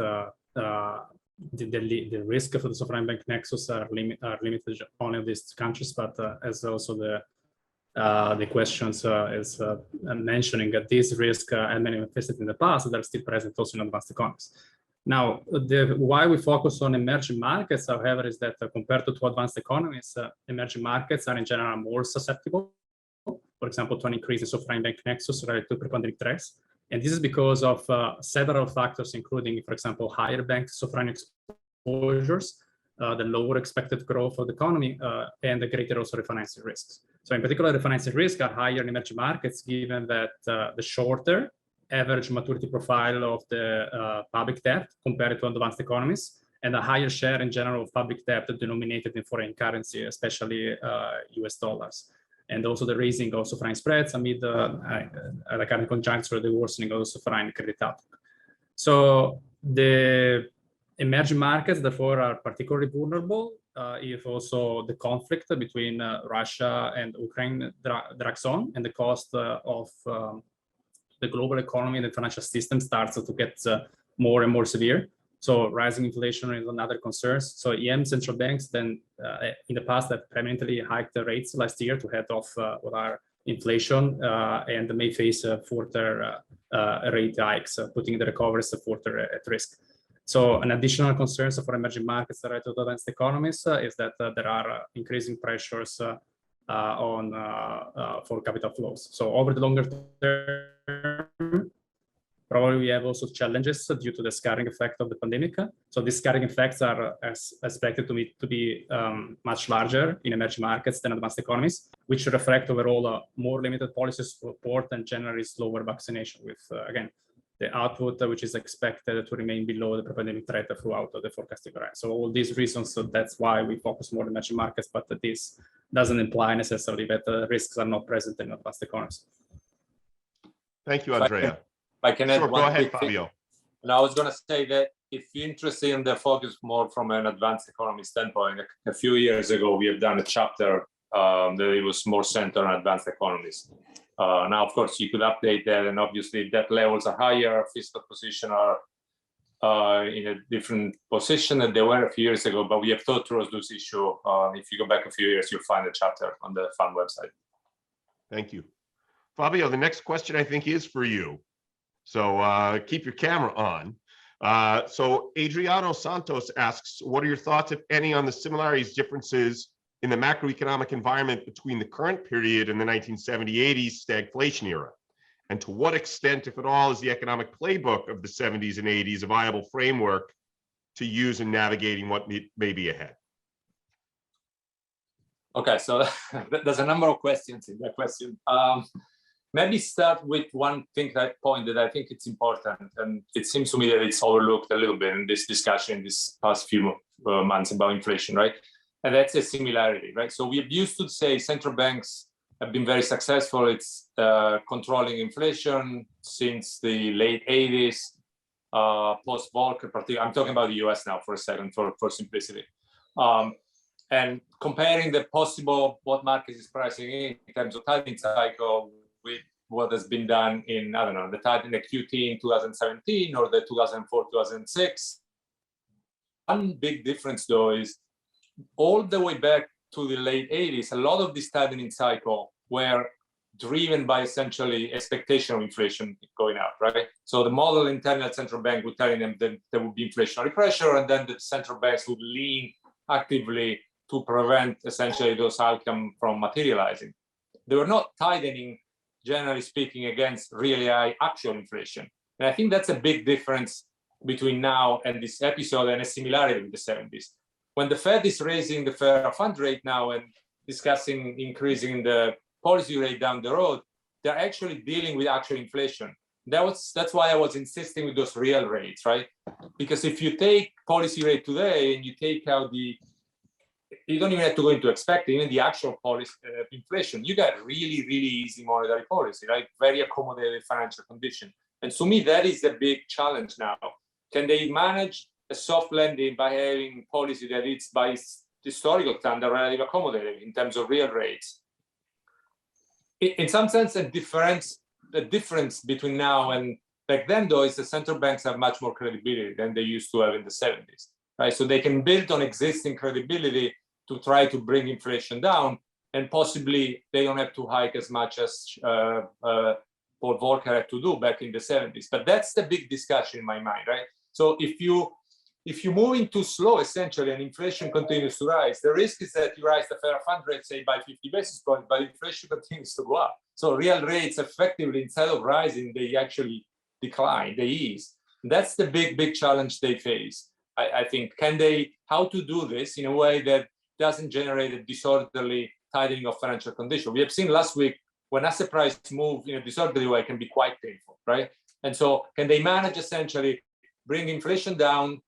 the risk of the sovereign bank nexus are limited only to these countries, but as also the questions is mentioning that these risks have manifested in the past, they're still present also in advanced economies. Now, why we focus on emerging markets, however, is that compared to advanced economies, emerging markets are in general more susceptible, for example, to an increase in sovereign bank nexus related to pre-pandemic threats. And this is because of several factors, including, for example, higher bank sovereign exposures, the lower expected growth of the economy, and the greater also refinancing risks. So in particular, refinancing risks are higher in emerging markets, given that the shorter average maturity profile of the public debt compared to advanced economies, and a higher share in general of public debt denominated in foreign currency, especially US dollars. And also the raising of sovereign spreads amid the current conjuncture, the worsening of the sovereign credit outlook. So the emerging markets, therefore, are particularly vulnerable if also the conflict between Russia and Ukraine drags on, and the cost of the global economy and the financial system starts to get more and more severe. So rising inflation is another concern. So EM central banks then in the past have permanently hiked the rates last year to head off what are inflation and may face further rate hikes, putting the recoveries further at risk. So an additional concern for emerging markets related to advanced economies is that there are increasing pressures for capital flows. So over the longer term, probably we have also challenges due to the scarring effect of the pandemic. So these scarring effects are expected to be much larger in emerging markets than advanced economies, which reflect overall more limited policy support and generally slower vaccination with, again, the output which is expected to remain below the pre-pandemic threat throughout the forecasting horizon. So all these reasons, so that's why we focus more on emerging markets, but this doesn't imply necessarily that risks are not present in advanced economies. Thank you, Andrea. I can add sure, one go ahead, quick Fabio. thing. And I was going to say that if you're interested in the focus more from an advanced economy standpoint, a few years ago, we have done a chapter that it was more centered on advanced economies. Now, of course, you could update that, and obviously debt levels are higher, fiscal position are in a different position than they were a few years ago, but we have thought through those issues. If you go back a few years, you'll find a chapter on the fund website. Thank you. Fabio, the next question I think is for you. So keep your camera on. So Adriano Santos asks, what are your thoughts, if any, on the similarities, differences in the macroeconomic environment between the current period and the 1970-80s stagflation era? And to what extent, if at all, is the economic playbook of the 70s and 80s a viable framework to use in navigating what may be ahead? Okay, so there's a number of questions in that question. Maybe start with one point that I think it's important, and it seems to me that it's overlooked a little bit in this discussion this past few months about inflation, right? And that's a similarity, right? So we used to say central banks have been very successful. It's controlling inflation since the late 80s, post-Volcker, particularly. I'm talking about the US now for a second, for simplicity. And comparing the possible, what market is pricing in terms of tightening cycle with what has been done in, I don't know, the tightening, the QT in 2017 or the 2004, 2006. One big difference though is all the way back to the late 80s, a lot of this tightening cycle were driven by essentially expectation of inflation going up, right? So the model internal central bank would tell them that there would be inflationary pressure, and then the central banks would lean actively to prevent essentially those outcomes from materializing. They were not tightening, generally speaking, against really high actual inflation. And I think that's a big difference between now and this episode, and a similarity with the 70s. When the Fed is raising the federal fund rate now and discussing increasing the policy rate down the road, they're actually dealing with actual inflation. That's why I was insisting with those real rates, right? Because if you take policy rate today and you take out you don't even have to go into expecting even the actual policy inflation, you got really, really easy monetary policy, right? Very accommodative financial condition. And to me, that is the big challenge now. Can they manage a soft landing by having policy that is by historical standard relatively accommodative in terms of real rates? In some sense, the difference between now and back then, though, is the central banks have much more credibility than they used to have in the 70s, right? So they can build on existing credibility to try to bring inflation down, and possibly they don't have to hike as much as Paul Volcker had to do back in the 70s. But that's the big discussion in my mind, right? So if you move in too slow, essentially, and inflation continues to rise, the risk is that you rise the federal fund rate, say, by 50 basis points, but inflation continues to go up. So real rates effectively, instead of rising, they actually decline, they ease. That's the big challenge they face. I think, how to do this in a way that doesn't generate a disorderly tightening of financial conditions. We have seen last week when asset price move in a disorderly way can be quite painful, right? And so can they manage essentially bring inflation down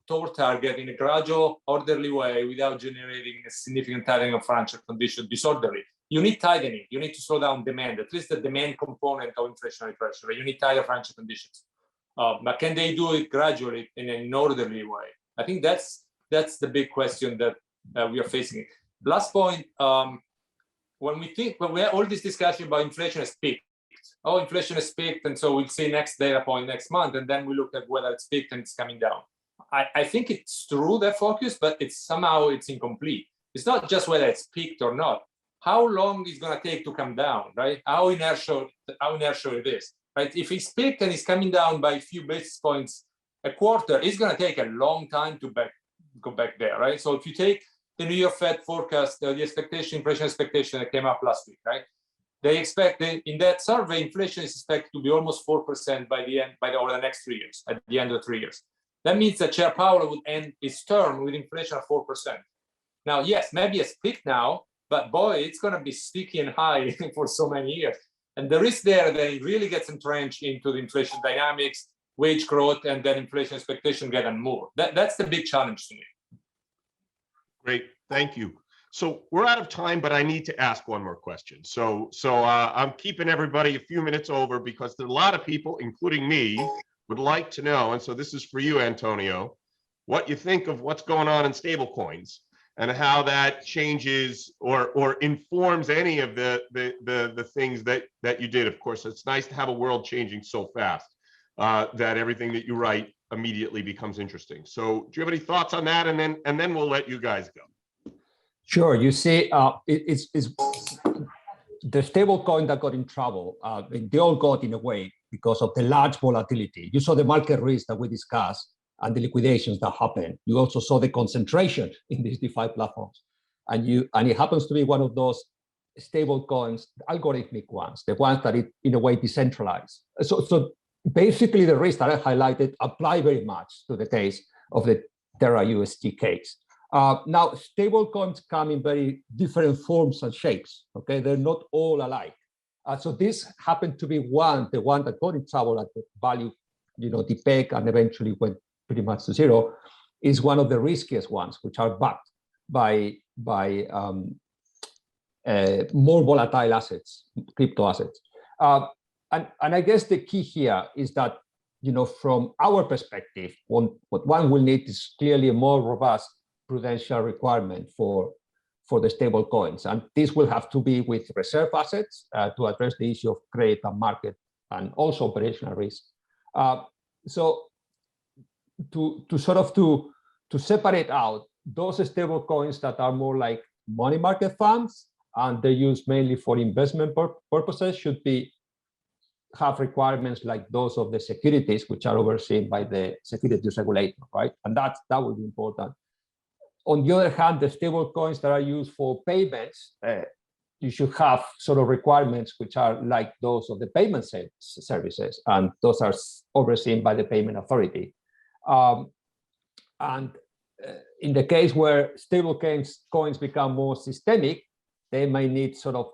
toward target in a gradual, orderly way without generating a significant tightening of financial conditions disorderly? You need tightening. You need to slow down demand, at least the demand component of inflationary pressure. You need tighter financial conditions. But can they do it gradually in an orderly way? I think that's the big question that we are facing. Last point, when we have all this discussion about inflation has peaked. Oh, inflation has peaked, and so we'll see next data point next month, and then we look at whether it's peaked and it's coming down. I think it's true, that focus, but somehow it's incomplete. It's not just whether it's peaked or not. How long is going to take to come down, right? How inertial it is, right? If it's peaked and it's coming down by a few basis points a quarter, it's going to take a long time to go back there, right? So if you take the New York Fed forecast, the inflation expectation that came up last week, right? They expect in that survey, inflation is expected to be almost 4% over the next 3 years, at the end of 3 years. That means that Chair Powell would end his term with inflation of 4%. Now, yes, maybe it's peaked now, but boy, it's going to be sticky and high for so many years. And the risk there that it really gets entrenched into the inflation dynamics, wage growth, and then inflation expectation get unmoored. That's the big challenge to me. Great, thank you. So we're out of time, but I need to ask one more question. So I'm keeping everybody a few minutes over because there are a lot of people, including me, would like to know, and so this is for you, Antonio, what you think of what's going on in stablecoins and how that changes or informs any of the things that you did. Of course, it's nice to have a world changing so fast that everything that you write immediately becomes interesting. So do you have any thoughts on that? And then we'll let you guys go. Sure. You see, it's the stablecoin that got in trouble. They all got, in a way, because of the large volatility. You saw the market risk that we discussed and the liquidations that happen. You also saw the concentration in these DeFi platforms. And it happens to be one of those stable coins, algorithmic ones, the ones that in a way decentralized. So basically the risks that I highlighted apply very much to the case of the Terra USD case. Now, stable coins come in very different forms and shapes, okay? They're not all alike. So this happened to be the one that got in trouble at the value, the peg and eventually went pretty much to zero, is one of the riskiest ones, which are backed by more volatile assets, crypto assets. And I guess the key here is that, from our perspective, what one will need is clearly a more robust prudential requirement for the stable coins. And this will have to be with reserve assets to address the issue of credit and market and also operational risk. So to separate out those stable coins that are more like money market funds and they're used mainly for investment purposes should have requirements like those of the securities, which are overseen by the securities regulator, right? And that would be important. On the other hand, the stable coins that are used for payments, you should have sort of requirements which are like those of the payment services, and those are overseen by the payment authority. And in the case where stable coins become more systemic, they may need sort of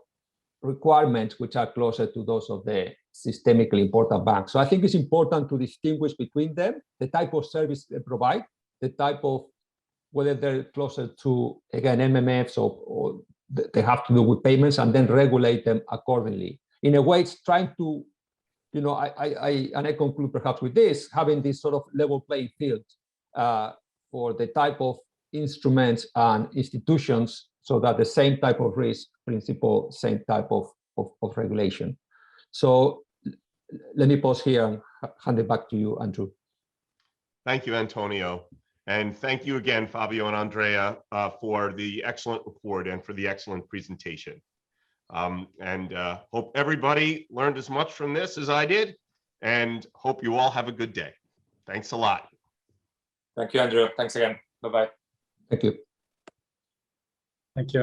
requirements which are closer to those of the systemically important banks. So I think it's important to distinguish between them, the type of service they provide, the type of whether they're closer to, again, MMFs or they have to do with payments, and then regulate them accordingly. In a way, it's trying to, I conclude perhaps with this, having this sort of level playing field for the type of instruments and institutions so that the same type of risk principle, same type of regulation. So let me pause here and hand it back to you, Andrew. Thank you, Antonio. And thank you again, Fabio and Andrea, for the excellent report and for the excellent presentation. And hope everybody learned as much from this as I did, and hope you all have a good day. Thanks a lot. Thank you, Andrew. Thanks again. Bye-bye. Thank you. Thank you.